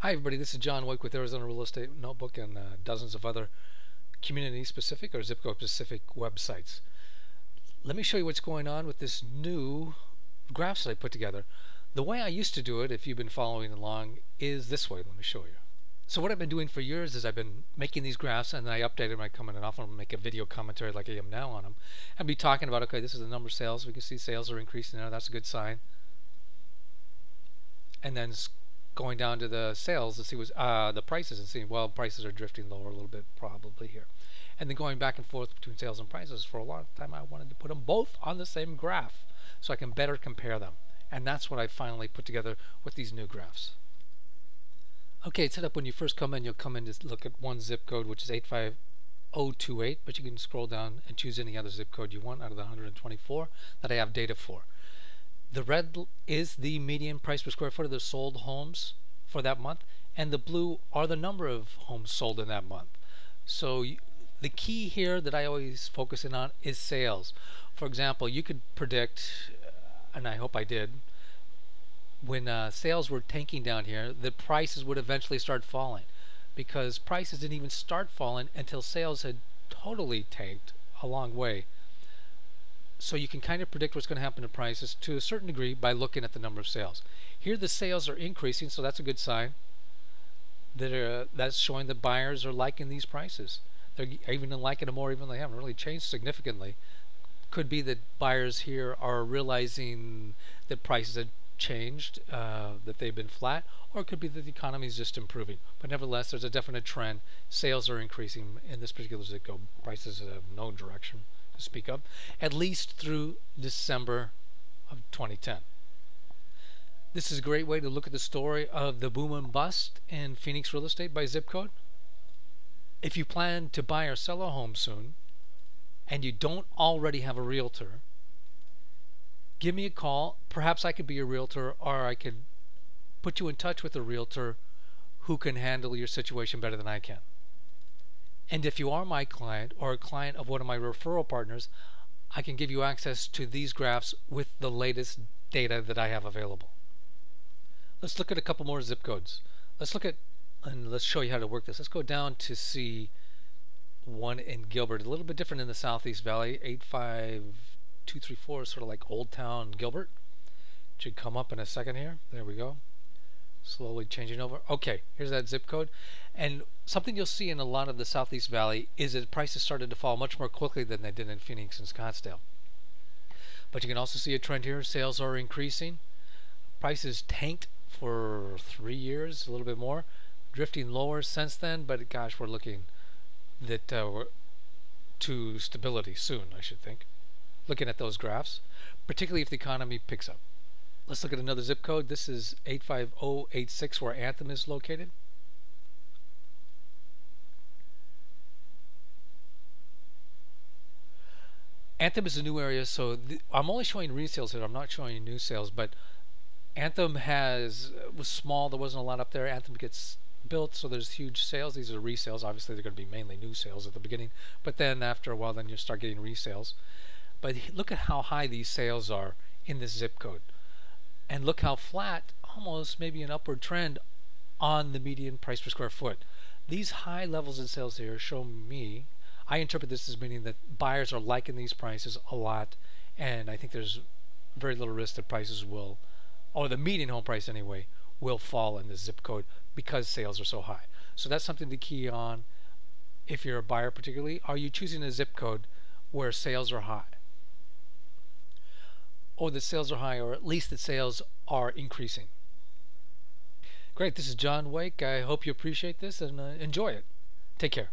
Hi everybody, this is John Wake with Arizona Real Estate Notebook and dozens of other community-specific or zip code-specific websites. Let me show you what's going on with this new graphs that I put together. The way I used to do it, if you've been following along, is this way. Let me show you. So what I've been doing for years is I've been making these graphs and then I update them. I come in and often make a video commentary like I am now on them. I'd be talking about, okay, this is the number of sales. We can see sales are increasing now. That's a good sign. And then going down to the sales to see what the prices and seeing, well, prices are drifting lower a little bit probably here. And then going back and forth between sales and prices. For a long time I wanted to put them both on the same graph so I can better compare them. And that's what I finally put together with these new graphs. Okay, it's set up when you first come in. You'll come in to look at one zip code, which is 85028, but you can scroll down and choose any other zip code you want out of the 124 that I have data for. The red is the median price per square foot of the sold homes for that month, and the blue are the number of homes sold in that month. So the key here that I always focus in on is sales. For example, you could predict, and I hope I did, when sales were tanking down here, the prices would eventually start falling, because prices didn't even start falling until sales had totally tanked a long way. So you can kind of predict what's going to happen to prices to a certain degree by looking at the number of sales. Here the sales are increasing, so that's a good sign. That's showing that buyers are liking these prices. They're even liking them more, even though they haven't really changed significantly. Could be that buyers here are realizing that prices have changed, that they've been flat, or it could be that the economy is just improving. But nevertheless, there's a definite trend. Sales are increasing in this particular zip code. Prices have no direction to speak of, at least through December of 2010. This is a great way to look at the story of the boom and bust in Phoenix real estate by zip code. If you plan to buy or sell a home soon and you don't already have a realtor, give me a call. Perhaps I could be a realtor, or I could put you in touch with a realtor who can handle your situation better than I can. And if you are my client or a client of one of my referral partners, I can give you access to these graphs with the latest data that I have available. Let's look at a couple more zip codes. And let's show you how to work this. Let's go down to see one in Gilbert. A little bit different in the Southeast Valley. 85234 is sort of like Old Town Gilbert. It should come up in a second here. There we go. Slowly changing over. Okay, here's that zip code. And something you'll see in a lot of the Southeast Valley is that prices started to fall much more quickly than they did in Phoenix and Scottsdale. But you can also see a trend here. Sales are increasing. Prices tanked for 3 years, a little bit more, drifting lower since then. But gosh, we're looking that we're to stability soon, I should think. Looking at those graphs, particularly if the economy picks up. Let's look at another zip code. This is 85086, where Anthem is located. Anthem is a new area, so I'm only showing resales here. I'm not showing new sales, but Anthem was small. There wasn't a lot up there. Anthem gets built, so there's huge sales. These are resales. Obviously, they're going to be mainly new sales at the beginning, but then after a while, then you start getting resales. But look at how high these sales are in this zip code. And look how flat, almost maybe an upward trend on the median price per square foot. These high levels in sales here show me, I interpret this as meaning that buyers are liking these prices a lot, and I think there's very little risk that prices will, or the median home price anyway, will fall in this zip code because sales are so high. So that's something to key on if you're a buyer particularly. Are you choosing a zip code where sales are high? Or the sales are high, or at least the sales are increasing. Great, this is John Wake. I hope you appreciate this and enjoy it. Take care.